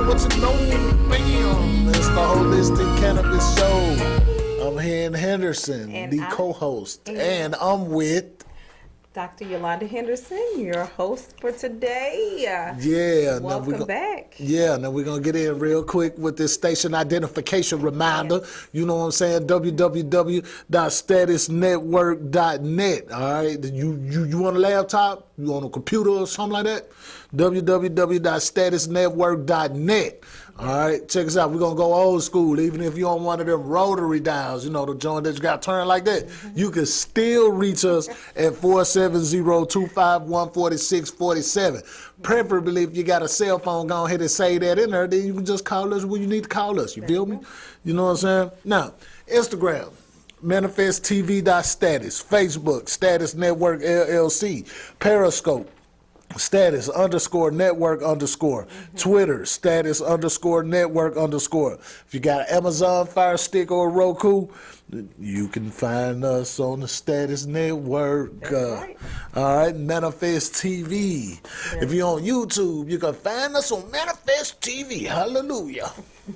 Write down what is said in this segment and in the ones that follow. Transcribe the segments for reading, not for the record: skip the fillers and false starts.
know what you know, bam. It's the Holistic Cannabis Show. I'm Hen Henderson, And the I'm co-host, and I'm with Dr. Yolanda Henderson, your host for today. Welcome back. Yeah, now we're going to get in real quick with this station identification reminder. Yes. You know what I'm saying? www.statusnetwork.net. All right? You on a laptop? You on a computer or something like that? www.statusnetwork.net. All right, check us out. We're going to go old school. Even if you're on one of them rotary dials, you know, the joint that you got turned like that, you can still reach us at 470-251-4647. Preferably, if you got a cell phone, go ahead and say that in there. Then you can just call us when you need to call us. You feel me? You know what I'm saying? Now, Instagram. ManifestTV.status, Facebook, Status Network LLC, Periscope, Status _network_, Twitter, Status _network_. If you got an Amazon Fire Stick or a Roku, you can find us on the Status Network. Right. All right, Manifest TV. Yeah. If you're on YouTube, you can find us on Manifest TV. Hallelujah.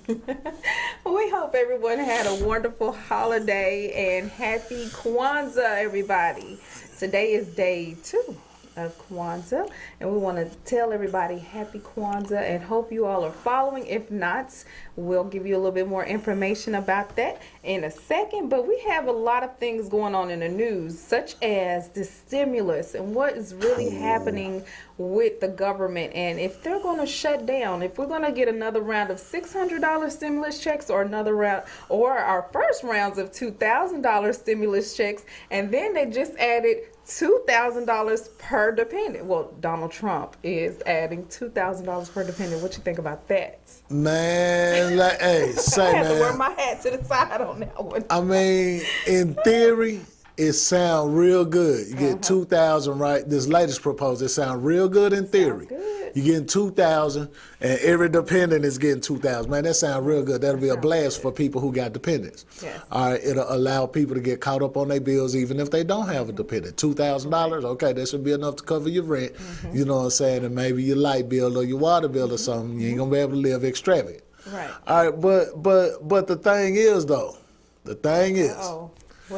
We hope everyone had a wonderful holiday and happy Kwanzaa, everybody. Today is day 2 of Kwanzaa, and we want to tell everybody happy Kwanzaa and hope you all are following. If not, we'll give you a little bit more information about that in a second. But we have a lot of things going on in the news, such as the stimulus and what is really happening with the government, and if they're going to shut down, if we're going to get another round of $600 stimulus checks or another round, or our first rounds of $2,000 stimulus checks, and then they just added $2,000 per dependent. Well, Donald Trump is adding $2,000 per dependent. What you think about that? Man, like, hey, say, I had man, to wear my hat to the side on that one. I mean, in theory, it sounds real good. You get 2,000, right? This latest proposal, it sounds real good in theory. You're getting 2,000, and every dependent is getting 2,000. Man, that sounds real good. That'll be a blast for people who got dependents. Yes. All right, it'll allow people to get caught up on their bills even if they don't have a dependent. $2,000, okay, that should be enough to cover your rent. You know what I'm saying? And maybe your light bill or your water bill or something. You ain't gonna be able to live extravagant. Right. All right, but the thing is, though, what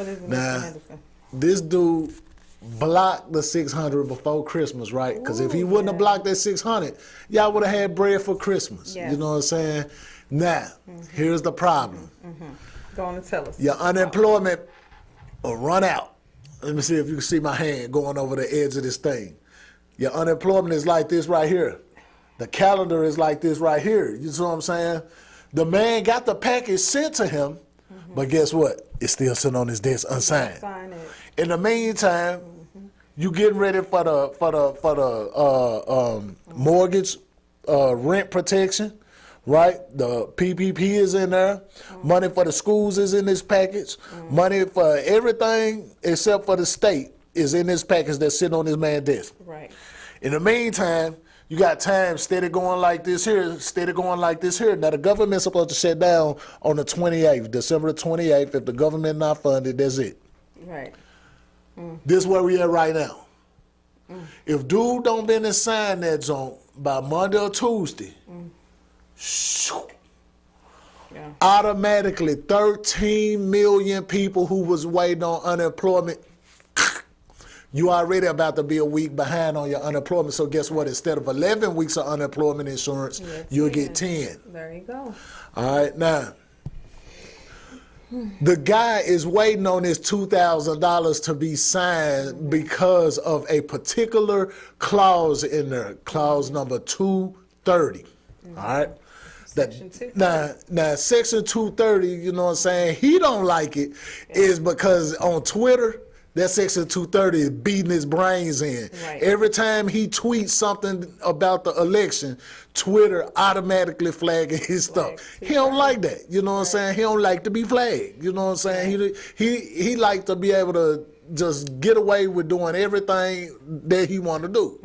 is it, Mr. Henderson? This dude blocked the 600 before Christmas, right? Because if he wouldn't have blocked that 600, y'all would have had bread for Christmas. Yes. You know what I'm saying? Now, here's the problem. Go on and tell us. Your unemployment will run out. Let me see if you can see my hand going over the edge of this thing. Your unemployment is like this right here. The calendar is like this right here. You see what I'm saying? The man got the package sent to him, but guess what? It's still sitting on his desk unsigned. Sign it. In the meantime, you getting ready for the mortgage rent protection, right? The PPP is in there. Money for the schools is in this package. Money for everything except for the state is in this package that's sitting on this man's desk. Right. In the meantime, you got time steady going like this here, steady going like this here. Now, the government's supposed to shut down on the 28th, December the 28th. If the government not funded, that's it. Right. This is where we at right now. If dude don't been to sign that joint by Monday or Tuesday, automatically 13 million people who was waiting on unemployment, you already about to be a week behind on your unemployment. So guess what? Instead of 11 weeks of unemployment insurance, you'll get 10. There you go. All right, now, the guy is waiting on his $2,000 to be signed because of a particular clause in there, clause number 230. All right? Section 230. Now, Section 230, you know what I'm saying, he don't like it is because on Twitter, that Section 230 is beating his brains in. Right. Every time he tweets something about the election, Twitter automatically flagging his stuff. He don't like that. You know what I'm saying? He don't like to be flagged. You know what I'm saying? He like to be able to just get away with doing everything that he want to do.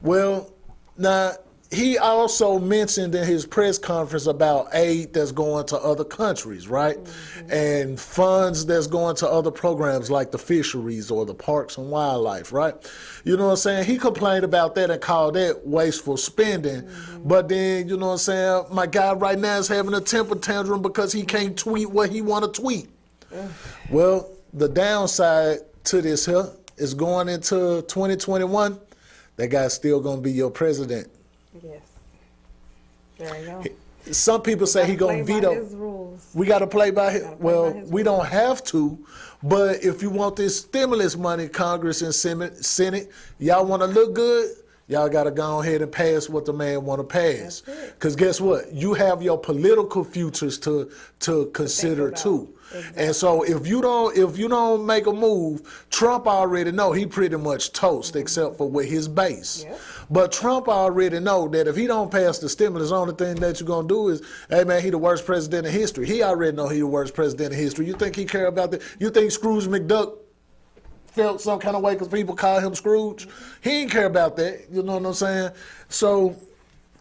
Well, now, he also mentioned in his press conference about aid that's going to other countries, right? And funds that's going to other programs like the fisheries or the parks and wildlife, right? You know what I'm saying? He complained about that and called that wasteful spending. But then, you know what I'm saying, my guy right now is having a temper tantrum because he can't tweet what he want to tweet. Well, the downside to this here is going into 2021, that guy's still going to be your president. Yes. There you go. Some people say he gonna veto. We got to play by his. Well, we don't have to, but if you want this stimulus money, Congress and Senate, y'all want to look good, y'all got to go ahead and pass what the man want to pass. Because guess what? You have your political futures to consider too. Exactly. And so if you don't make a move, Trump already know he pretty much toast except for with his base. Yep. But Trump already know that if he don't pass the stimulus, the only thing that you're gonna do is, hey man, he the worst president in history. He already know he the worst president in history. You think he care about that? You think Scrooge McDuck felt some kind of way because people call him Scrooge? He ain't care about that. You know what I'm saying? So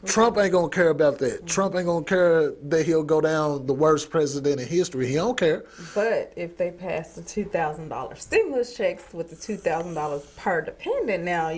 Trump ain't gonna care about that. Trump ain't gonna care that he'll go down the worst president in history. He don't care. But if they pass the $2,000 stimulus checks with the $2,000 per dependent now,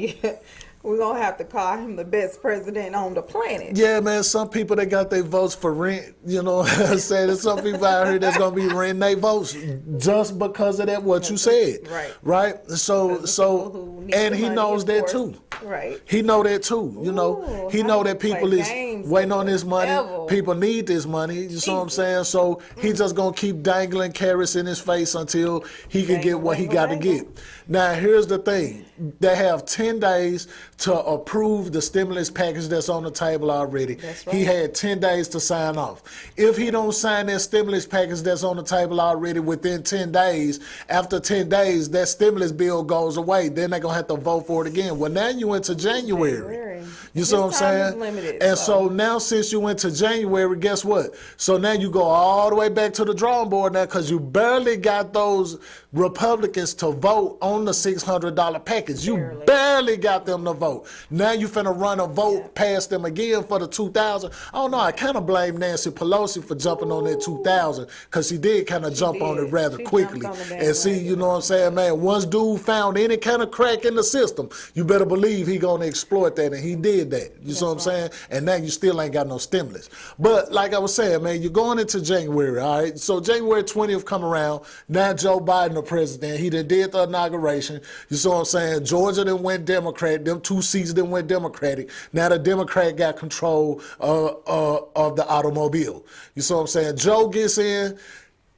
we're gonna have to call him the best president on the planet. Yeah, man. Some people they got their votes for rent. You know what I'm saying? There's some people out here that's gonna be renting their votes just because of that. What you said, right? So, and he knows that too. Right. He know that too. You know, he know that people is waiting on this money. People need this money. You see what I'm saying? So he just gonna keep dangling carrots in his face until he can get what he got to get. Now here's the thing: they have 10 days to approve the stimulus package that's on the table already. That's right. He had 10 days to sign off. If he don't sign that stimulus package that's on the table already within 10 days, after 10 days, that stimulus bill goes away. Then they're going to have to vote for it again. Well, now you went to January. You see what I'm saying? Limited, and so now since you went to January, guess what? So now you go all the way back to the drawing board now because you barely got those Republicans to vote on the $600 package. You barely got them to vote. Now you finna run a vote past them again for the 2,000. I don't know. I kind of blame Nancy Pelosi for jumping on that 2,000 because she did kind of jump on it rather quickly. And see, you know what I'm saying, man? Once dude found any kind of crack in the system, you better believe he gonna exploit that, and he did that. You see what I'm saying? And now you still ain't got no stimulus. But like I was saying, man, you're going into January, all right? So January 20th come around. Now Joe Biden the president. He done did the inauguration. You see what I'm saying? Georgia done went Democrat. Them 2 seats done went Democratic. Now the Democrat got control of the automobile. You see what I'm saying? Joe gets in.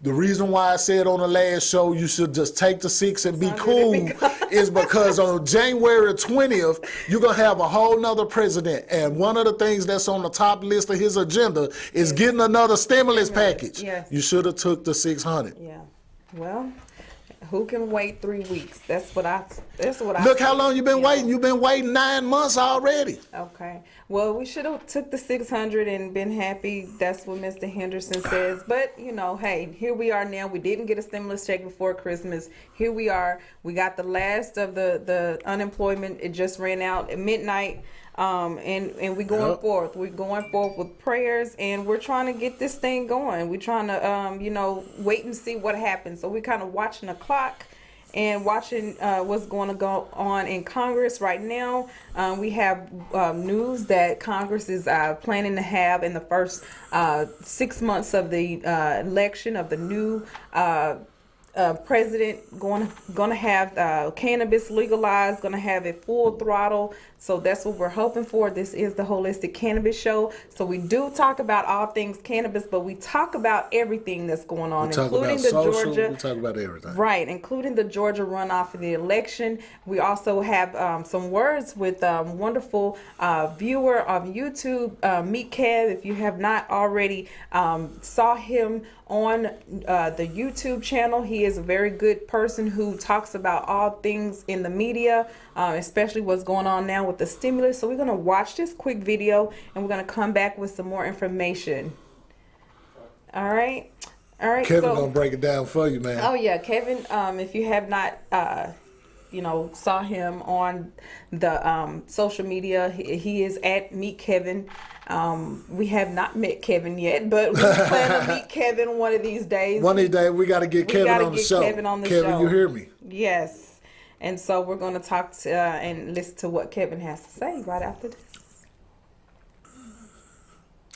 The reason why I said on the last show you should just take the 6 and be cool is because on January 20th, you're going to have a whole nother president. And one of the things that's on the top list of his agenda is getting another stimulus package. Yes. You should have took the 600. Yeah. Well, who can wait 3 weeks? That's what I Look how long you've been waiting. You've been waiting 9 months already. Okay. Well, we should have took the 600 and been happy. That's what Mr. Henderson says. But, you know, hey, here we are now. We didn't get a stimulus check before Christmas. Here we are. We got the last of the unemployment. It just ran out at midnight. And we're going forth. We're going forth with prayers, and we're trying to get this thing going. We're trying to, wait and see what happens. So we're kind of watching the clock and watching what's going to go on in Congress right now. We have news that Congress is planning to have in the first 6 months of the election of the new president going to have cannabis legalized, going to have it full throttle. So that's what we're hoping for. This is the Holistic Cannabis Show. So we do talk about all things cannabis, but we talk about everything that's going on, including the Georgia. We talk about everything. Right, including the Georgia runoff of the election. We also have some words with wonderful viewer of YouTube, Meet Kev. If you have not already saw him on the YouTube channel, he is a very good person who talks about all things in the media, especially what's going on now with the stimulus. So we're going to watch this quick video and we're going to come back with some more information. All right. Kevin gonna break it down for you, man. Oh yeah, Kevin. If you have not saw him on the social media. He is at Meet Kevin. We have not met Kevin yet, but we plan to meet Kevin one of these days. One of these days, we got to get Kevin on the show. Kevin, you hear me? Yes. And so we're going to talk to and listen to what Kevin has to say right after this.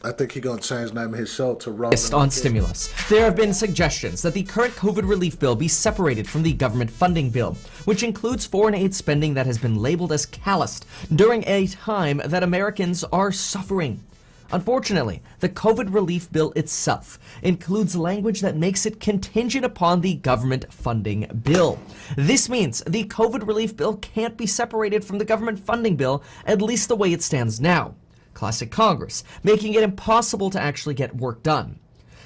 I think he's going to change the name of his show to Raw. On stimulus. There have been suggestions that the current COVID relief bill be separated from the government funding bill, which includes foreign aid spending that has been labeled as calloused during a time that Americans are suffering. Unfortunately, the COVID relief bill itself includes language that makes it contingent upon the government funding bill. This means the COVID relief bill can't be separated from the government funding bill, at least the way it stands now. Classic Congress, making it impossible to actually get work done.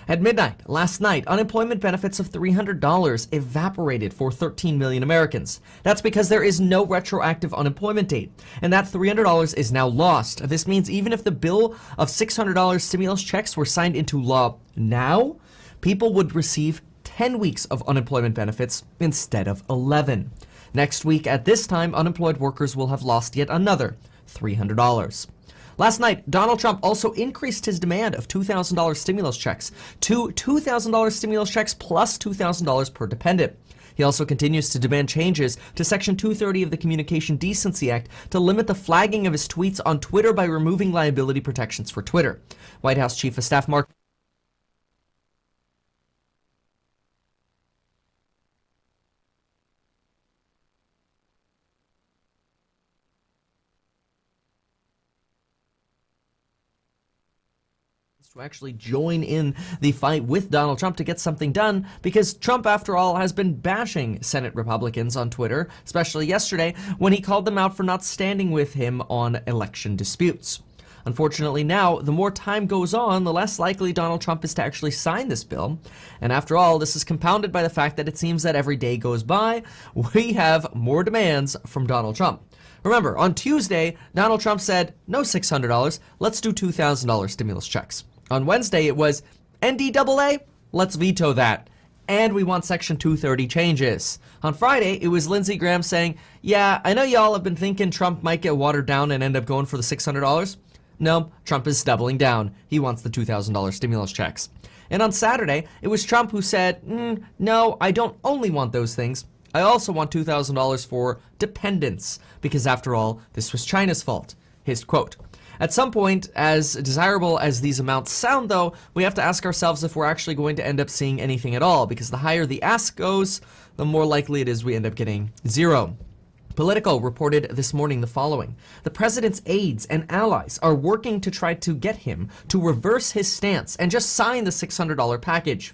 At midnight last night, unemployment benefits of $300 evaporated for 13 million Americans. That's because there is no retroactive unemployment date, and that $300 is now lost. This means even if the bill of $600 stimulus checks were signed into law now, people would receive 10 weeks of unemployment benefits instead of 11. Next week at this time, unemployed workers will have lost yet another $300. Last night, Donald Trump also increased his demand of $2,000 stimulus checks to $2,000 stimulus checks plus $2,000 per dependent. He also continues to demand changes to Section 230 of the Communication Decency Act to limit the flagging of his tweets on Twitter by removing liability protections for Twitter. White House Chief of Staff Mark to actually join in the fight with Donald Trump to get something done, because Trump, after all, has been bashing Senate Republicans on Twitter, especially yesterday when he called them out for not standing with him on election disputes. Unfortunately now, the more time goes on, the less likely Donald Trump is to actually sign this bill. And after all, this is compounded by the fact that it seems that every day goes by, we have more demands from Donald Trump. Remember, on Tuesday, Donald Trump said, no $600, let's do $2,000 stimulus checks. On Wednesday, it was NDAA, let's veto that. And we want Section 230 changes. On Friday, it was Lindsey Graham saying, yeah, I know y'all have been thinking Trump might get watered down and end up going for the $600. No, Trump is doubling down. He wants the $2,000 stimulus checks. And on Saturday, it was Trump who said, no, I don't only want those things. I also want $2,000 for dependents, because after all, this was China's fault. His quote. At some point, as desirable as these amounts sound, though, we have to ask ourselves if we're actually going to end up seeing anything at all, because the higher the ask goes, the more likely it is we end up getting zero. Politico reported this morning the following. The president's aides and allies are working to try to get him to reverse his stance and just sign the $600 package.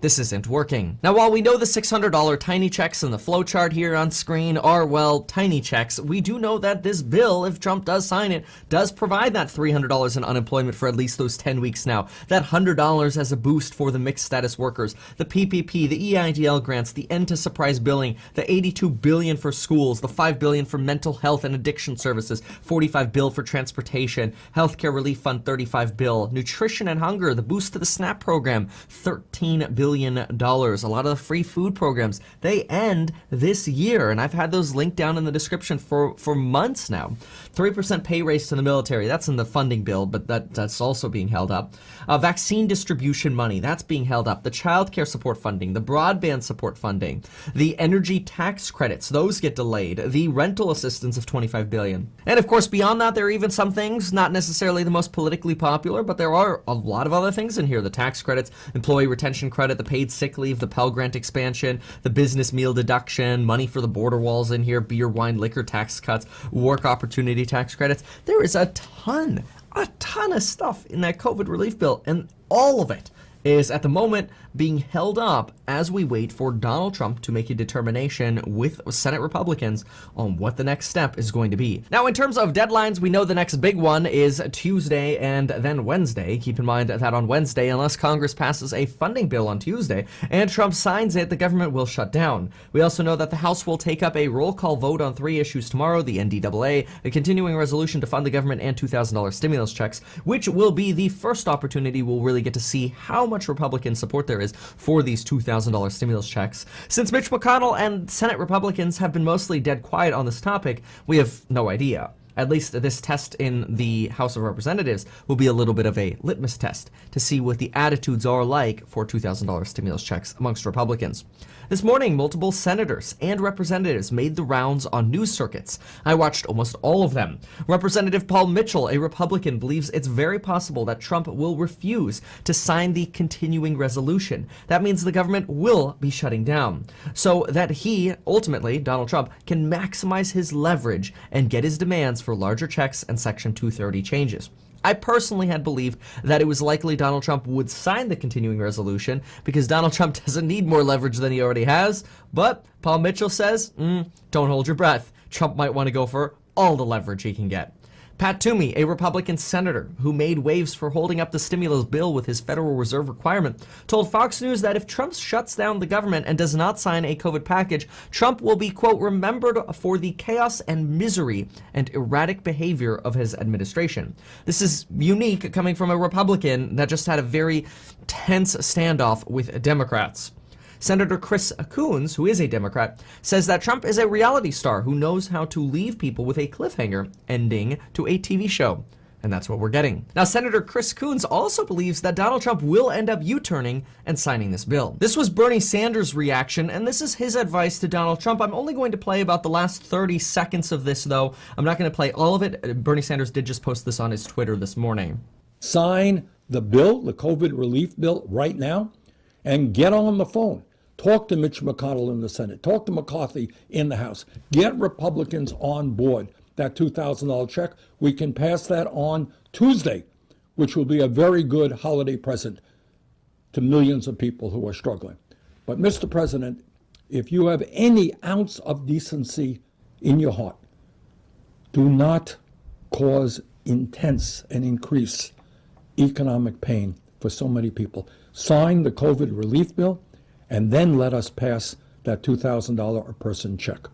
This isn't working. Now, while we know the $600 tiny checks in the flowchart here on screen are, well, tiny checks, we do know that this bill, if Trump does sign it, does provide that $300 in unemployment for at least those 10 weeks now, that $100 as a boost for the mixed status workers, the PPP, the EIDL grants, the end to surprise billing, the $82 billion for schools, the $5 billion for mental health and addiction services, $45 billion for transportation, healthcare relief fund $35 billion, nutrition and hunger, the boost to the SNAP program, $13 billion. A lot of the free food programs, they end this year, and I've had those linked down in the description for months now. 3% pay raise to the military, that's in the funding bill, but that's also being held up. Vaccine distribution money, that's being held up. The child care support funding, the broadband support funding, the energy tax credits, those get delayed. The rental assistance of $25 billion. And of course, beyond that, there are even some things, not necessarily the most politically popular, but there are a lot of other things in here. The tax credits, employee retention credit, the paid sick leave, the Pell Grant expansion, the business meal deduction, money for the border walls in here, beer, wine, liquor tax cuts, work opportunity tax credits. There is a ton of stuff in that COVID relief bill, and all of it is at the moment being held up as we wait for Donald Trump to make a determination with Senate Republicans on what the next step is going to be. Now, in terms of deadlines, we know the next big one is Tuesday and then Wednesday. Keep in mind that on Wednesday, unless Congress passes a funding bill on Tuesday and Trump signs it, the government will shut down. We also know that the House will take up a roll call vote on 3 issues tomorrow: the NDAA, a continuing resolution to fund the government, and $2,000 stimulus checks, which will be the first opportunity we'll really get to see how much Republican support there is for these $2,000 stimulus checks. Since Mitch McConnell and Senate Republicans have been mostly dead quiet on this topic, we have no idea. At least this test in the House of Representatives will be a little bit of a litmus test to see what the attitudes are like for $2,000 stimulus checks amongst Republicans. This morning, multiple senators and representatives made the rounds on news circuits. I watched almost all of them. Representative Paul Mitchell, a Republican, believes it's very possible that Trump will refuse to sign the continuing resolution. That means the government will be shutting down, so that he, ultimately, Donald Trump, can maximize his leverage and get his demands for larger checks and Section 230 changes. I personally had believed that it was likely Donald Trump would sign the continuing resolution because Donald Trump doesn't need more leverage than he already has. But Paul Mitchell says, don't hold your breath. Trump might want to go for all the leverage he can get. Pat Toomey, a Republican senator who made waves for holding up the stimulus bill with his Federal Reserve requirement, told Fox News that if Trump shuts down the government and does not sign a COVID package, Trump will be, quote, remembered for the chaos and misery and erratic behavior of his administration. This is unique coming from a Republican that just had a very tense standoff with Democrats. Senator Chris Coons, who is a Democrat, says that Trump is a reality star who knows how to leave people with a cliffhanger ending to a TV show. And that's what we're getting. Now, Senator Chris Coons also believes that Donald Trump will end up U-turning and signing this bill. This was Bernie Sanders' reaction, and this is his advice to Donald Trump. I'm only going to play about the last 30 seconds of this, though. I'm not going to play all of it. Bernie Sanders did just post this on his Twitter this morning. Sign the bill, the COVID relief bill, right now, and get on the phone. Talk to Mitch McConnell in the Senate. Talk to McCarthy in the House. Get Republicans on board. That $2,000 check, we can pass that on Tuesday, which will be a very good holiday present to millions of people who are struggling. But, Mr. President, if you have any ounce of decency in your heart, do not cause intense and increase economic pain for so many people. Sign the COVID relief bill, and then let us pass that $2,000 a person check.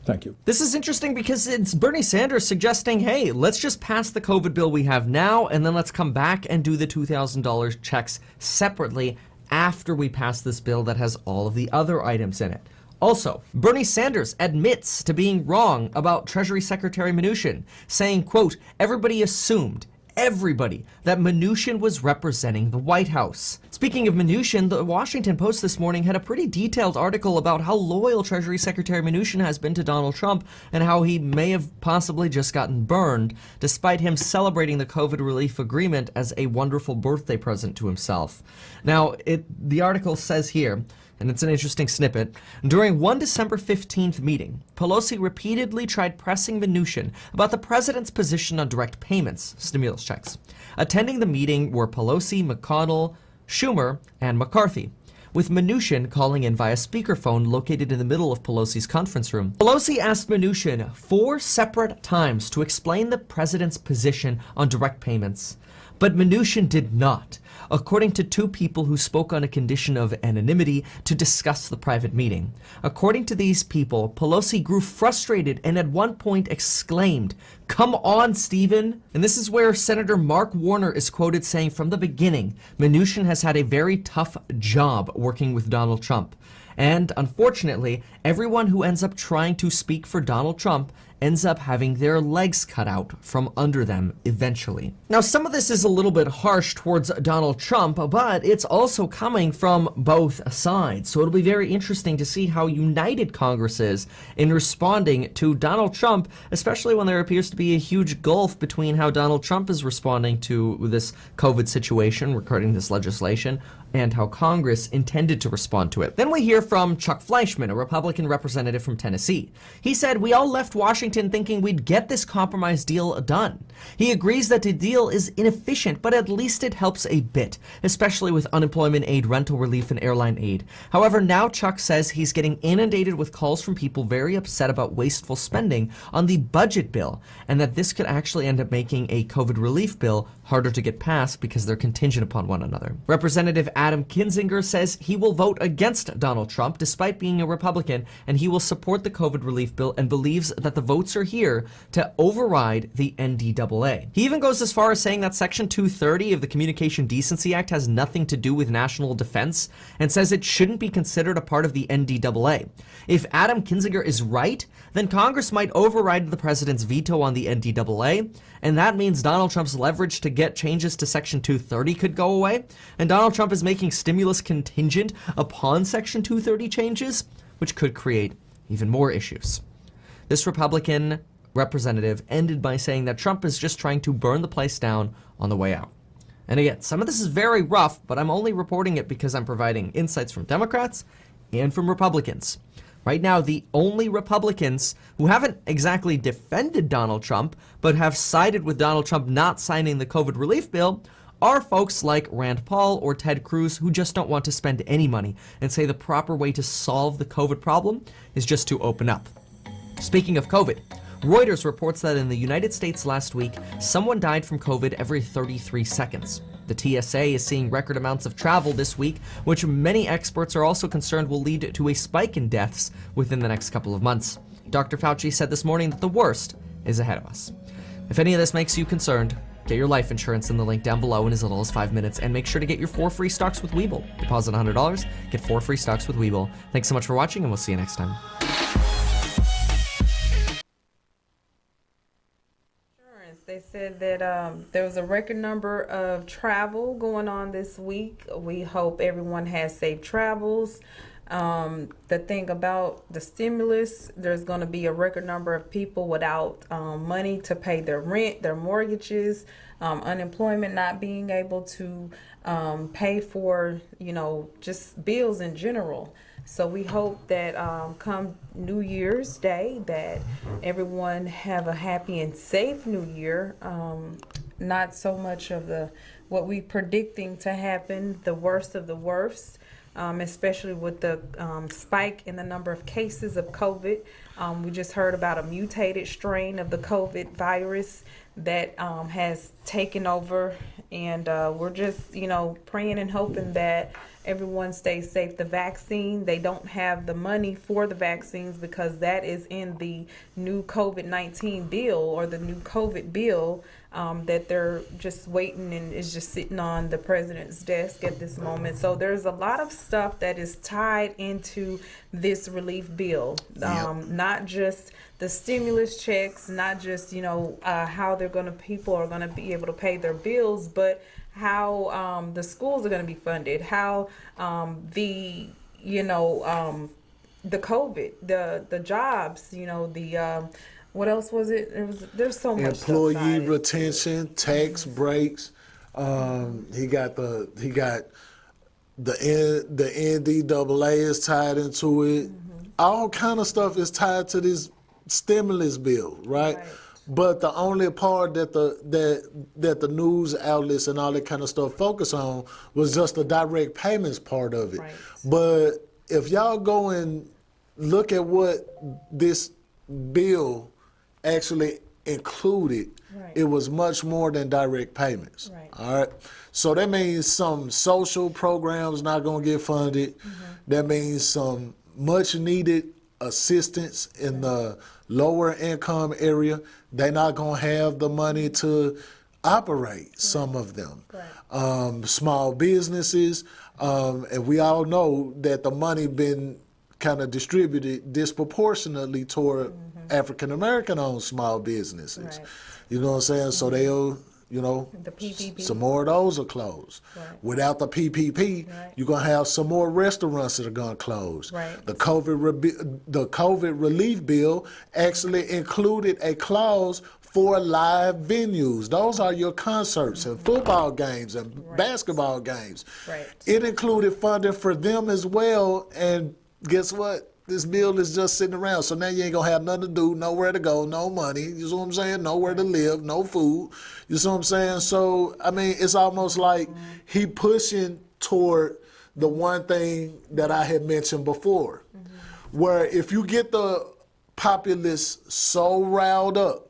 Thank you. This is interesting because it's Bernie Sanders suggesting, hey, let's just pass the COVID bill we have now, and then let's come back and do the $2,000 checks separately after we pass this bill that has all of the other items in it. Also, Bernie Sanders admits to being wrong about Treasury Secretary Mnuchin, saying, quote, everybody, that Mnuchin was representing the White House. Speaking of Mnuchin, the Washington Post this morning had a pretty detailed article about how loyal Treasury Secretary Mnuchin has been to Donald Trump and how he may have possibly just gotten burned, despite him celebrating the COVID relief agreement as a wonderful birthday present to himself. Now, the article says here, and it's an interesting snippet, during one December 15th meeting, Pelosi repeatedly tried pressing Mnuchin about the president's position on direct payments, stimulus checks. Attending the meeting were Pelosi, McConnell, Schumer, and McCarthy, with Mnuchin calling in via speakerphone located in the middle of Pelosi's conference room. Pelosi asked Mnuchin 4 separate times to explain the president's position on direct payments, but Mnuchin did not, according to 2 people who spoke on a condition of anonymity to discuss the private meeting. According to these people, Pelosi grew frustrated and at one point exclaimed, "Come on, Stephen." And this is where Senator Mark Warner is quoted saying, from the beginning, Mnuchin has had a very tough job working with Donald Trump. And unfortunately, everyone who ends up trying to speak for Donald Trump ends up having their legs cut out from under them eventually. Now, some of this is a little bit harsh towards Donald Trump, but it's also coming from both sides. So it'll be very interesting to see how united Congress is in responding to Donald Trump, especially when there appears to be a huge gulf between how Donald Trump is responding to this COVID situation regarding this legislation and how Congress intended to respond to it. Then we hear from Chuck Fleischman, a Republican representative from Tennessee. He said, "We all left Washington thinking we'd get this compromise deal done." He agrees that the deal is inefficient, but at least it helps a bit, especially with unemployment aid, rental relief, and airline aid. However, now Chuck says he's getting inundated with calls from people very upset about wasteful spending on the budget bill, and that this could actually end up making a COVID relief bill harder to get passed because they're contingent upon one another. Representative Adam Kinzinger says he will vote against Donald Trump despite being a Republican, and he will support the COVID relief bill and believes that the vote votes are here to override the NDAA. He even goes as far as saying that Section 230 of the Communication Decency Act has nothing to do with national defense and says it shouldn't be considered a part of the NDAA. If Adam Kinzinger is right, then Congress might override the president's veto on the NDAA, and that means Donald Trump's leverage to get changes to Section 230 could go away, and Donald Trump is making stimulus contingent upon Section 230 changes, which could create even more issues. This Republican representative ended by saying that Trump is just trying to burn the place down on the way out. And again, some of this is very rough, but I'm only reporting it because I'm providing insights from Democrats and from Republicans. Right now, the only Republicans who haven't exactly defended Donald Trump, but have sided with Donald Trump not signing the COVID relief bill, are folks like Rand Paul or Ted Cruz, who just don't want to spend any money and say the proper way to solve the COVID problem is just to open up. Speaking of COVID, Reuters reports that in the United States last week, someone died from COVID every 33 seconds. The TSA is seeing record amounts of travel this week, which many experts are also concerned will lead to a spike in deaths within the next couple of months. Dr. Fauci said this morning that the worst is ahead of us. If any of this makes you concerned, get your life insurance in the link down below in as little as 5 minutes, and make sure to get your 4 free stocks with Webull. Deposit $100, get 4 free stocks with Webull. Thanks so much for watching, and we'll see you next time. They said that there was a record number of travel going on this week. We hope everyone has safe travels. The thing about the stimulus, there's going to be a record number of people without money to pay their rent, their mortgages, unemployment, not being able to pay for, just bills in general. So we hope that come New Year's Day that everyone have a happy and safe New Year. Not so much of what we predicting to happen, the worst of the worst, especially with the spike in the number of cases of COVID. We just heard about a mutated strain of the COVID virus that has taken over, and we're just, praying and hoping that everyone stays safe. The vaccine, they don't have the money for the vaccines because that is in the new COVID-19 bill, or the new COVID bill that they're just waiting and is just sitting on the president's desk at this moment. So there's a lot of stuff that is tied into this relief bill. Not just the stimulus checks, not just, how people are going to be able to pay their bills, but how the schools are going to be funded, how the COVID, the jobs, what else was it? There's so much employee retention, tax breaks. He got the NDAA is tied into it. All kind of stuff is tied to this stimulus bill, right? But the only part that the news outlets and all that kind of stuff focus on was just the direct payments part of it. Right. But if y'all go and look at what this bill actually included, it was much more than direct payments. Right. All right. So that means some social programs not going to get funded. That means some much needed assistance in the lower income area. They're not going to have the money to operate some of them. Small businesses, and we all know that the money been kind of distributed disproportionately toward African American owned small businesses. You know what I'm saying? So they'll, the PPP. Some more of those are closed. Without the PPP, you're going to have some more restaurants that are going to close. The COVID relief bill actually included a clause for live venues. Those are your concerts and football games and basketball games. It included funding for them as well, and guess what? This bill is just sitting around. So now you ain't going to have nothing to do, nowhere to go, no money. You see what I'm saying? Nowhere to live, no food. You see what I'm saying? So, I mean, it's almost like he pushing toward the one thing that I had mentioned before, where if you get the populace so riled up,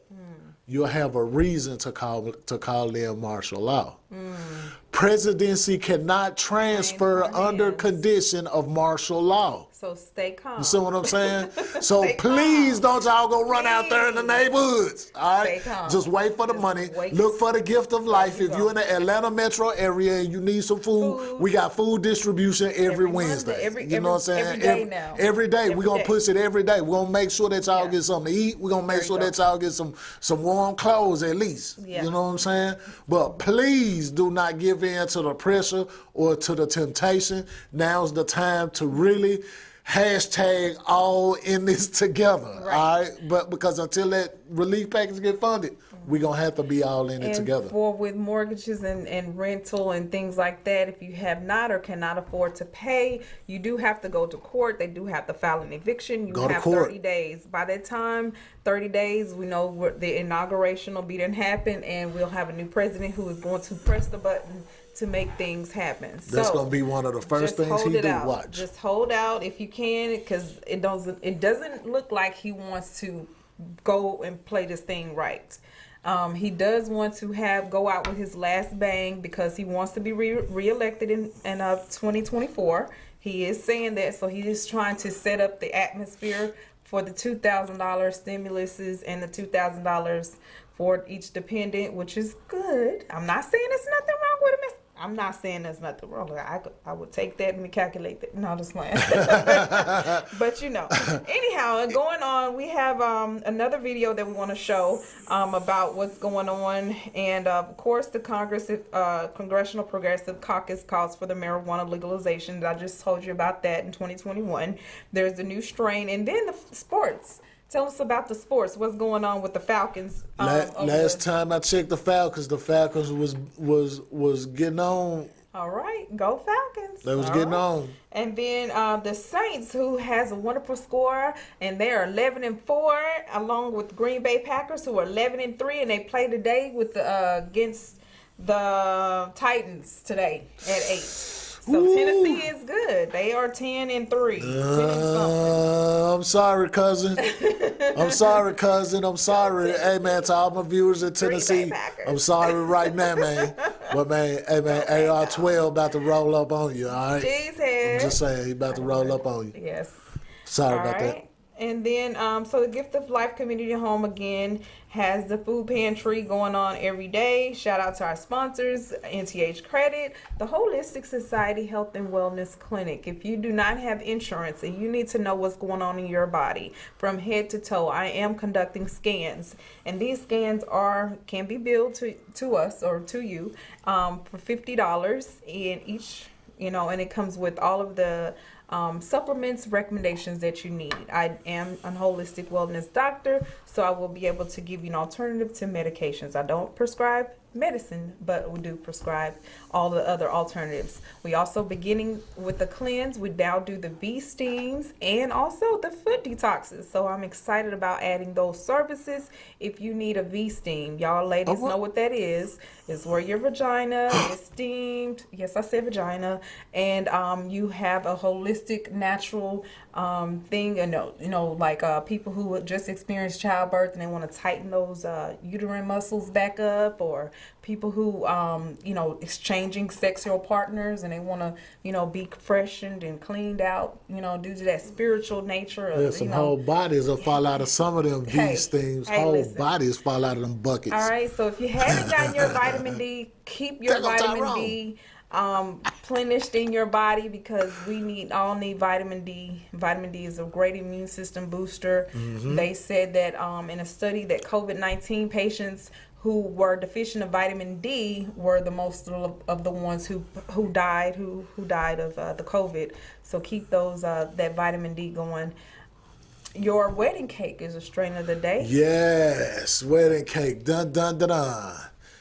you'll have a reason to call in martial law. Presidency cannot transfer under condition of martial law. So stay calm. You see what I'm saying? So Stay please calm. don't y'all go run out there in the neighborhoods. All right? Stay calm. Just wait for the Just money. wait. Look for the gift of life. you If go. you're in the Atlanta metro area and you need some food, we got food distribution every Every Monday, Wednesday. You know what I'm saying? every day now. Every day. Every We're going day. to push it every day. We're going to make sure that y'all Yeah. get something to eat. We're going to make There you sure go. that y'all get some warm clothes at least. Yeah. You know what I'm saying? But please do not give in to the pressure or to the temptation. Now's the time to really hashtag all in this together. Right. All right? But because until that relief package get funded, we're going to have to be all in it together. For with mortgages and rental and things like that, if you have not or cannot afford to pay, you do have to go to court. They do have to file an eviction. You Go to have court. 30 days. By that time, 30 days, we know the inauguration will be done happen, and we'll have a new president who is going to press the button to make things happen. That's So, going to be one of the first just things hold he it do. out. Watch. Just hold out if you can, because it doesn't look like he wants to go and play this thing right. He does want to go out with his last bang because he wants to be reelected in 2024. He is saying that, so he is trying to set up the atmosphere for the $2,000 stimuluses and the $2,000 for each dependent, which is good. I'm not saying there's nothing wrong with it. I'm not saying there's nothing wrong with it. I would take that and calculate that. No, just playing. But anyhow, going on, we have another video that we want to show about what's going on, and of course, the Congressional Progressive Caucus calls for the marijuana legalization. I just told you about that in 2021. There's the new strain, and then the sports. Tell us about the sports. What's going on with the Falcons? Last time I checked the Falcons was getting on. All right, go Falcons. They was All getting right. on. And then the Saints, who has a wonderful score, and they are 11-4, along with Green Bay Packers, who are 11-3, and they play today with against the Titans today at 8. So Tennessee is good. They are 10-3. 10 I'm sorry, cousin. I'm sorry. Hey, man, to all my viewers in Tennessee, Packers. I'm sorry right now, man. But, man, AR-12 about to roll up on you, all right? Jeez, head. I'm just saying, he about to roll up on you. Yes. Sorry All about right. that. And then, so the Gift of Life Community Home again has the food pantry going on every day. Shout out to our sponsors, NTH Credit, the Holistic Society Health and Wellness Clinic. If you do not have insurance and you need to know what's going on in your body from head to toe, I am conducting scans, and these scans can be billed to us or to you for $50 in each. And it comes with all of the supplements, recommendations that you need. I am a holistic wellness doctor, so I will be able to give you an alternative to medications. I don't prescribe medicine, but we do prescribe all the other alternatives. We also, beginning with the cleanse, we now do the bee steams and also the foot detoxes. So I'm excited about adding those services. If you need a V steam, y'all ladies know what that is. It's where your vagina is steamed. Yes, I said vagina. And you have a holistic, natural thing. Like people who just experienced childbirth and they want to tighten those uterine muscles back up, or people who exchanging sexual partners and they want to be freshened and cleaned out, due to that spiritual nature of, Some whole bodies will fall out of some of them V steams. Whole listen. bodies fall out of them buckets. All right, so if you haven't gotten your vitamin D, keep your vitamin D replenished in your body, because we all need vitamin D. Vitamin D is a great immune system booster. They said that in a study that COVID-19 patients who were deficient of vitamin D were the most of the ones who died of the COVID. So keep those that vitamin D going. Your wedding cake is a strain of the day. Yes, wedding cake. Dun, dun, dun, dun.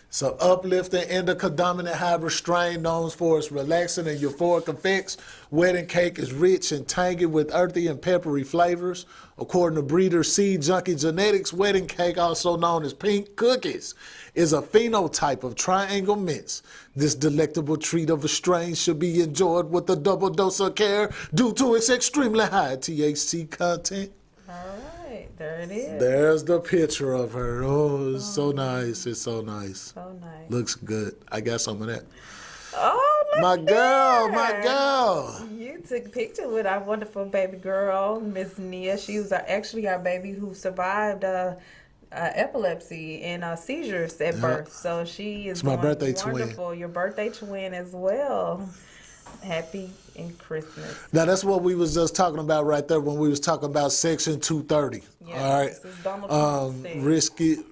So uplifting indica dominant hybrid strain known for its relaxing and euphoric effects. Wedding cake is rich and tangy with earthy and peppery flavors. According to breeder Seed Junkie Genetics, wedding cake, also known as pink cookies, is a phenotype of triangle mints. This delectable treat of a strain should be enjoyed with a double dose of care due to its extremely high THC content. All right, there it is. There's the picture of her. Oh, it's so nice. It's so nice. So nice. Looks good. I got some of that. Oh, look My girl, there. my girl. You you took a picture with our wonderful baby girl, Missnia. She was actually our baby who survived epilepsy and seizures at birth. So she is my doing birthday wonderful. twin. Your birthday twin as well. Happy and Christmas. Now that's what we was just talking about right there when we was talking about Section 230. Yeah, all right. this is Donald Trump's thing.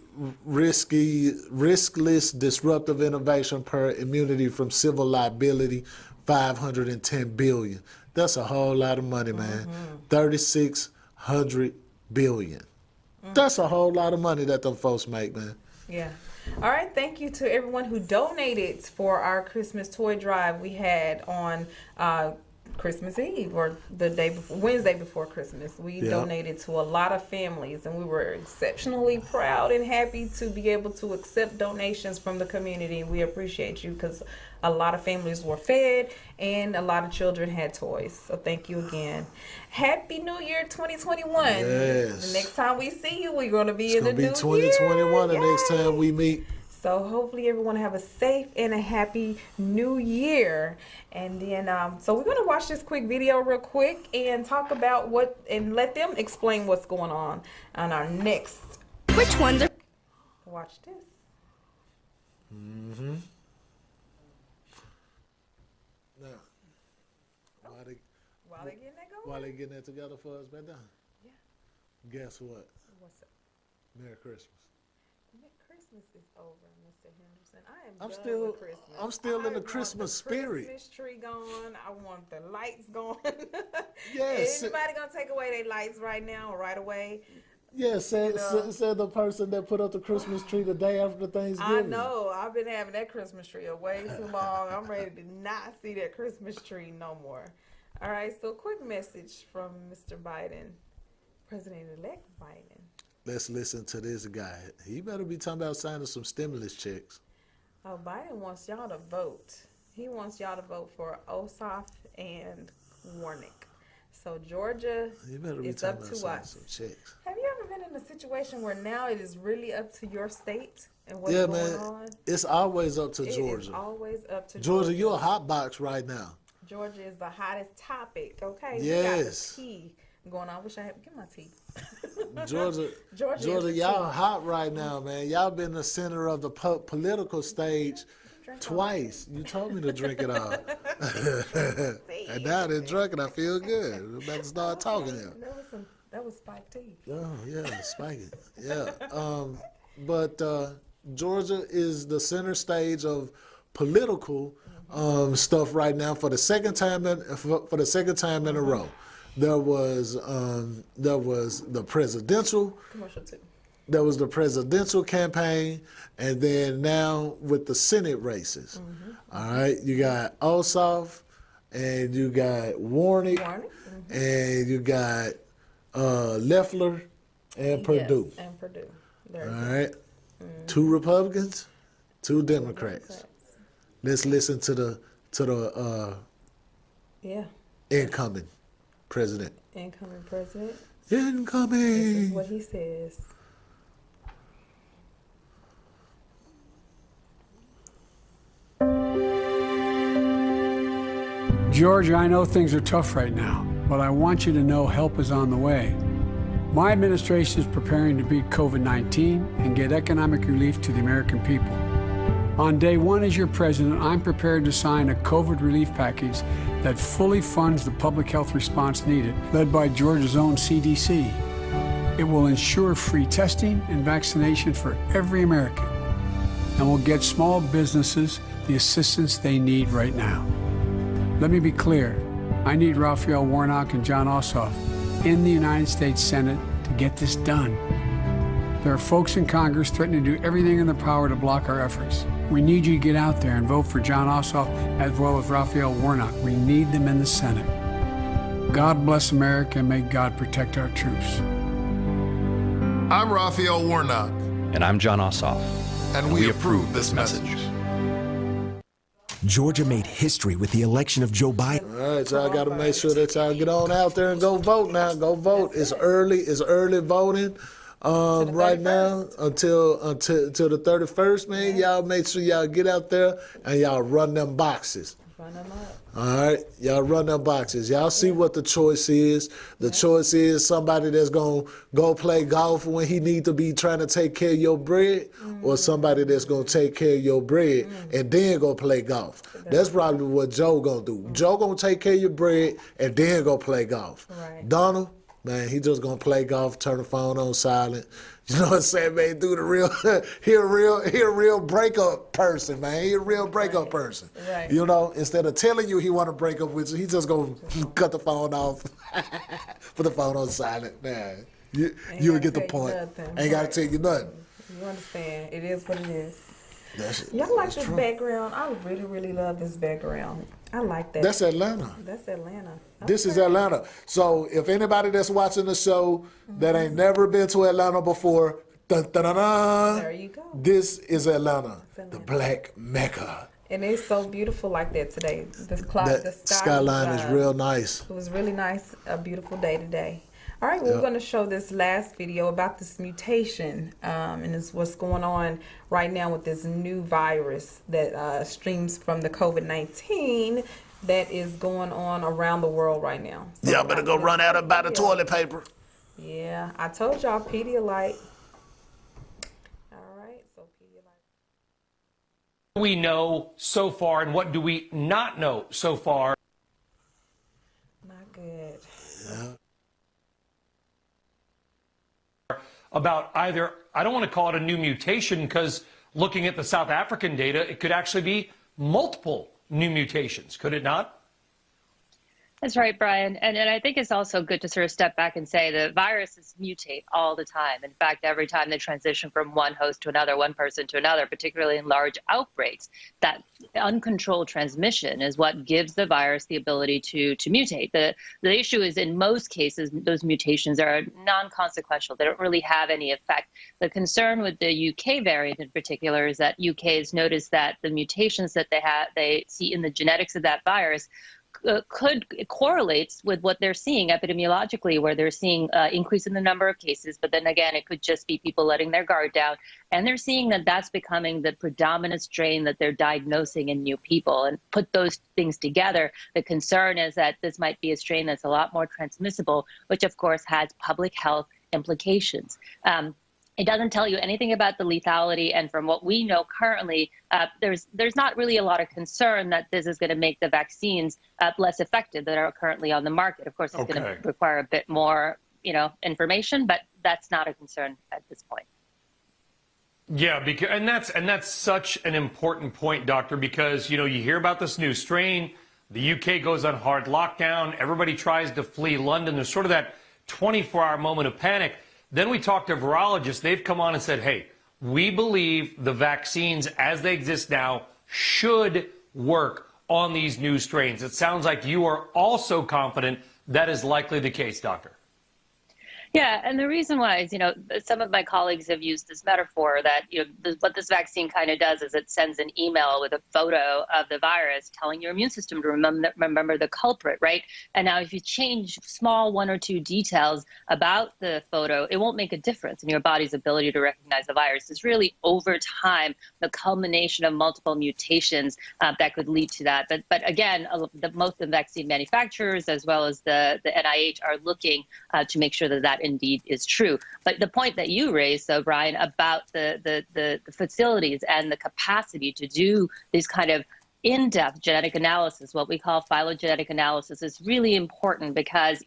Riskless disruptive innovation per immunity from civil liability, 510 billion. That's a whole lot of money, man. 3,600 billion. That's a whole lot of money that them folks make, man. Yeah. All right. Thank you to everyone who donated for our Christmas toy drive we had on Christmas Eve, or the day before, Wednesday before Christmas. We donated to a lot of families, and we were exceptionally proud and happy to be able to accept donations from the community. We appreciate you because a lot of families were fed and a lot of children had toys. So thank you again. Happy New Year 2021. Yes. The next time we see you, we're going to be in the new year. It's going to be 2021 the next time we meet. So hopefully everyone have a safe and a happy new year. And then, so we're going to watch this quick video real quick and talk about and let them explain what's going on our next. Which ones are... Watch this. Mm-hmm. Now, While they getting that going? while they getting that together for us, man, Yeah. guess what? What's up? Merry Christmas. Christmas is over, Mr. Henderson. I am done with Christmas. I'm still in the want Christmas the spirit. Christmas tree gone. I want the lights gone. Yes. Anybody gonna take away their lights right now or right away? Yeah, said the person that put up the Christmas tree the day after Thanksgiving. I know. I've been having that Christmas tree way too long. I'm ready to not see that Christmas tree no more. All right, so quick message from Mr. Biden, President-elect Biden. Let's listen to this guy. He better be talking about signing some stimulus checks. Oh, Biden wants y'all to vote. He wants y'all to vote for Ossoff and Warnock. So Georgia is up to us. Some checks. Have you ever been in a situation where now it is really up to your state and what's Yeah, going man. on? It's always up to It is Georgia. always up to Georgia, you're a hot box right now. Georgia is the hottest topic, okay? Yes. We got the tea going on. I wish I had, get my tea. Georgia, Georgia is the y'all tea. hot right now, man. Y'all been the center of the political stage twice. You told me to drink it all. And now they're drinking. I feel good. We're about to start talking here. That was spiked tea. Oh, yeah, spiking. Yeah. But Georgia is the center stage of political stuff right now for the second time in a row. There was the presidential. Commercial too. There was the presidential campaign, and then now with the Senate races. All right, you got Ossoff, and you got Warnock, and you got Loeffler and Perdue. Yes, and Perdue. All right, 2 Republicans, 2 Democrats. Let's listen to the incoming president. Incoming president. Incoming. This is what he says. Georgia, I know things are tough right now, but I want you to know help is on the way. My administration is preparing to beat COVID-19 and get economic relief to the American people. On day 1 as your president, I'm prepared to sign a COVID relief package that fully funds the public health response needed, led by Georgia's own CDC. It will ensure free testing and vaccination for every American, and will get small businesses the assistance they need right now. Let me be clear, I need Raphael Warnock and John Ossoff in the United States Senate to get this done. There are folks in Congress threatening to do everything in their power to block our efforts. We need you to get out there and vote for John Ossoff as well as Raphael Warnock. We need them in the Senate. God bless America, and may God protect our troops. I'm Raphael Warnock. And I'm John Ossoff. And we approve this message. Georgia made history with the election of Joe Biden. All right, y'all got to make sure that y'all get on out there and go vote now. Go vote. It's early voting. Right now until the 31st, man. Y'all make sure y'all get out there and y'all run them boxes. Run them up. All right, y'all run them boxes. Y'all see what the choice is. The choice is somebody that's gonna go play golf when he need to be trying to take care of your bread, or somebody that's gonna take care of your bread and then go play golf. That's probably what Joe gonna do. Joe gonna take care of your bread and then go play golf. Right. Donald, man, he just gonna play golf, turn the phone on silent. You know what I'm saying, man? Do the real, he a real breakup person, man. He a real breakup person. Right. You know, instead of telling you he want to break up with you, he just gonna cut the phone off, put the phone on silent. Man, you would get the point. Ain't gotta tell you nothing. You understand? It is what it is. That's, Y'all like that's this true. background? I really, really love this background. I like that. That's Atlanta. That's Atlanta. This is Okay. Atlanta. So if anybody that's watching the show that ain't never been to Atlanta before, dun, dun, dun, dun, There you go. this is Atlanta, Atlanta. the Black Mecca. And it's so beautiful like that today. The That skyline is real nice. It was really nice. A beautiful day today. All right, we're going to show this last video about this mutation, and it's what's going on right now with this new virus that streams from the COVID-19 that is going on around the world right now. So Y'all better go run out and buy the toilet paper. Yeah, I told y'all Pedialyte. All right, so Pedialyte. What do we know so far, and what do we not know so far? Not good. About either, I don't want to call it a new mutation, because looking at the South African data, it could actually be multiple new mutations, could it not? That's right, Brian. And I think it's also good to sort of step back and say the viruses mutate all the time. In fact, every time they transition from one host to another, one person to another, particularly in large outbreaks, that uncontrolled transmission is what gives the virus the ability to mutate. The issue is, in most cases, those mutations are non-consequential. They don't really have any effect. The concern with the UK variant in particular is that UK has noticed that the mutations that they see in the genetics of that virus correlates with what they're seeing epidemiologically, where they're seeing increase in the number of cases. But then again, it could just be people letting their guard down. And they're seeing that that's becoming the predominant strain that they're diagnosing in new people. And put those things together, the concern is that this might be a strain that's a lot more transmissible, which of course has public health implications. It doesn't tell you anything about the lethality, and from what we know currently, there's not really a lot of concern that this is going to make the vaccines less effective that are currently on the market. Of course, it's going to require a bit more, information, but that's not a concern at this point. Yeah, because and that's such an important point, Doctor, because you hear about this new strain, the UK goes on hard lockdown, everybody tries to flee London. There's sort of that 24-hour moment of panic. Then we talked to virologists. They've come on and said, hey, we believe the vaccines as they exist now should work on these new strains. It sounds like you are also confident that is likely the case, Doctor. Yeah, and the reason why is, some of my colleagues have used this metaphor that, what this vaccine kind of does is it sends an email with a photo of the virus telling your immune system to remember the culprit, right? And now if you change small one or two details about the photo, it won't make a difference in your body's ability to recognize the virus. It's really over time, the culmination of multiple mutations that could lead to that. But again, most of the vaccine manufacturers as well as the NIH are looking to make sure that indeed is true. But the point that you raised, though, Brian, about the facilities and the capacity to do these kind of in-depth genetic analysis, what we call phylogenetic analysis, is really important because,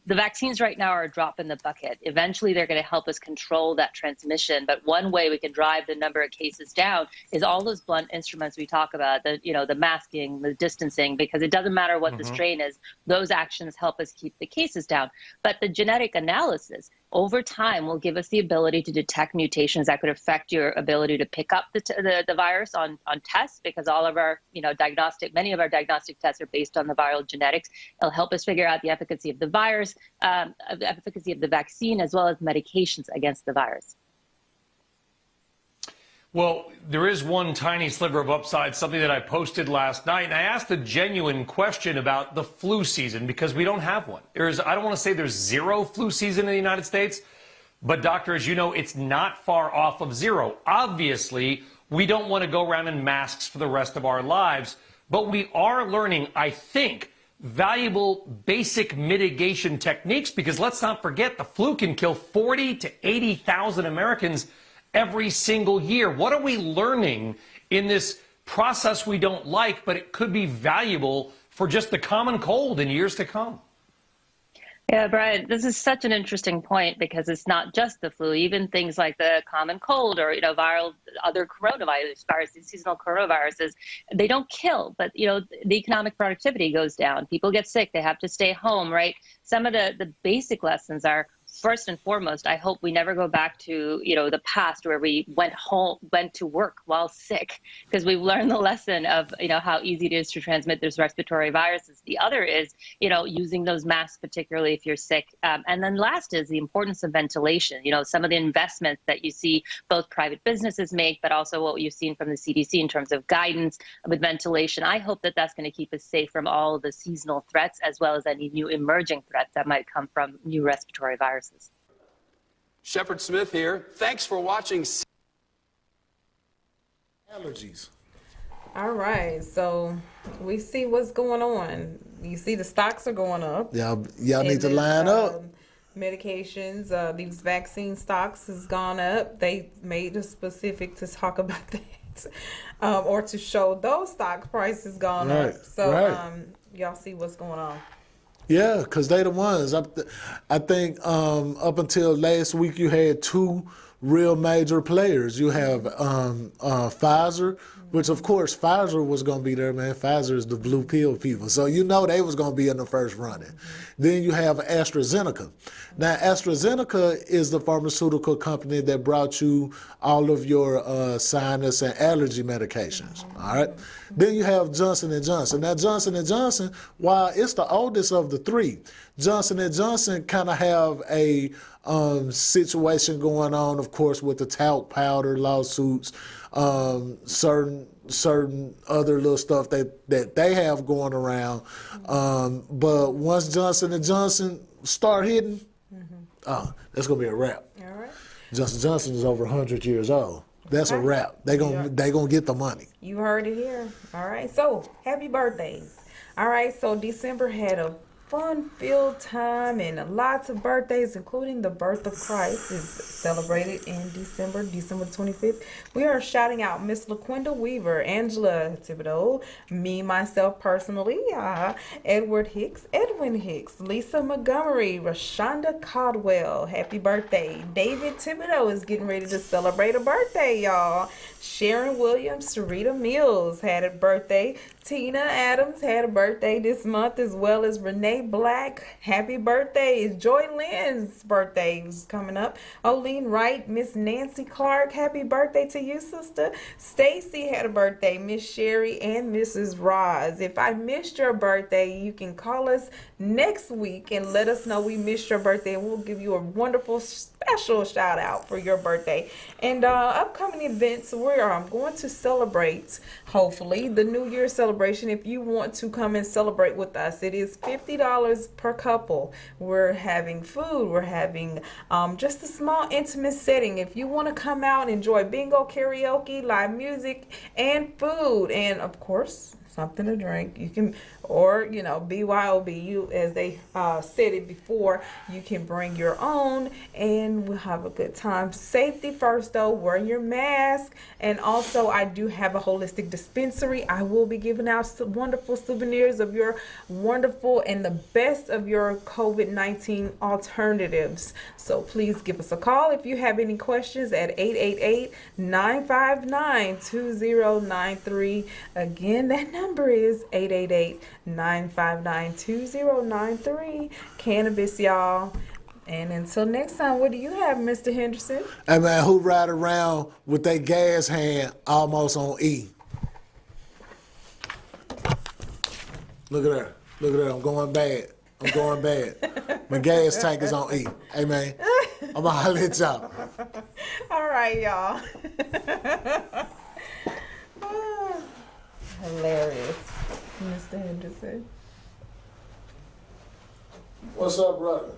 the vaccines right now are a drop in the bucket. Eventually, they're going to help us control that transmission. But one way we can drive the number of cases down is all those blunt instruments we talk about, the masking, the distancing, because it doesn't matter what the strain is. Those actions help us keep the cases down. But the genetic analysis over time will give us the ability to detect mutations that could affect your ability to pick up the virus on tests, because all of our, many of our diagnostic tests are based on the viral genetics. It'll help us figure out the efficacy of the virus, the efficacy of the vaccine, as well as medications against the virus. Well, there is one tiny sliver of upside, something that I posted last night, and I asked a genuine question about the flu season because we don't have one. I don't want to say there's zero flu season in the United States, but doctor, as you know, it's not far off of zero. Obviously, we don't want to go around in masks for the rest of our lives, but we are learning, I think, valuable basic mitigation techniques, because let's not forget the flu can kill 40 to 80,000 Americans every single year. What are we learning in this process we don't like, but it could be valuable for just the common cold in years to come? Yeah, Brian, this is such an interesting point, because it's not just the flu. Even things like the common cold or, viral, other viruses, seasonal coronaviruses, they don't kill, but, the economic productivity goes down. People get sick. They have to stay home, right? Some of the basic lessons are, first and foremost, I hope we never go back to, the past where we went to work while sick, because we've learned the lesson of, how easy it is to transmit those respiratory viruses. The other is, using those masks, particularly if you're sick. And then last is the importance of ventilation. Some of the investments that you see both private businesses make, but also what you've seen from the CDC in terms of guidance with ventilation. I hope that that's going to keep us safe from all of the seasonal threats, as well as any new emerging threats that might come from new respiratory viruses. Shepard Smith here. Thanks for watching. Allergies. All right, so we see what's going on. You see the stocks are going up. Y'all need to And line up. Medications, these vaccine stocks has gone up. They made it specific to talk about that, or to show those stock prices gone up. So y'all see what's going on. Yeah, because they the ones. I think up until last week you had two real major players. You have Pfizer, which of course Pfizer was going to be there, man. Pfizer is the blue pill people. So they was going to be in the first running. Then you have AstraZeneca. Now AstraZeneca is the pharmaceutical company that brought you all of your sinus and allergy medications. All right. Then you have Johnson & Johnson. Now Johnson & Johnson, while it's the oldest of the three, Johnson & Johnson kind of have a situation going on, of course, with the talc powder lawsuits, certain other little stuff that they have going around. But once Johnson & Johnson start hitting, that's gonna be a wrap. All right. Johnson & Johnson is over 100 years old. That's a wrap. They gonna get the money. You heard it here. All right. So happy birthdays. All right. So December had a fun-filled time, and lots of birthdays, including the birth of Christ, is celebrated in December 25th. We are shouting out Miss LaQuinda Weaver, Angela Thibodeau, me, myself personally, Edward Hicks, Edwin Hicks, Lisa Montgomery, Rashonda Caldwell. Happy birthday. David Thibodeau is getting ready to celebrate a birthday, y'all. Sharon Williams, Sarita Mills had a birthday. Tina Adams had a birthday this month, as well as Renee Black. Happy birthday. Joy Lynn's birthday is coming up. Oline Wright, Miss Nancy Clark, happy birthday to you, sister. Stacy had a birthday, Miss Sherry and Mrs. Roz. If I missed your birthday, you can call us next week and let us know we missed your birthday, and we'll give you a wonderful special shout out for your birthday. And upcoming events, I'm going to celebrate, hopefully, the New Year celebration. If you want to come and celebrate with us, it is $50 per couple. We're having food. We're having just a small intimate setting. If you want to come out and enjoy bingo, karaoke, live music, and food, and of course, something to drink. You can, or BYOB, you, as they said it before, you can bring your own, and we'll have a good time. Safety first, though. Wear your mask. And also, I do have a holistic dispensary. I will be giving out some wonderful souvenirs of your wonderful and the best of your COVID-19 alternatives. So please give us a call if you have any questions at 888-959-2093. Again, that number is 888-959-2093. Cannabis, y'all. And until next time, what do you have, Mr. Henderson? Hey, man, who ride around with their gas hand almost on E? Look at her. Look at her. I'm going bad. My gas tank is on E. Hey, man, I'm going to holler at y'all. All right, y'all. Hilarious, Mr. Henderson. What's up, brother?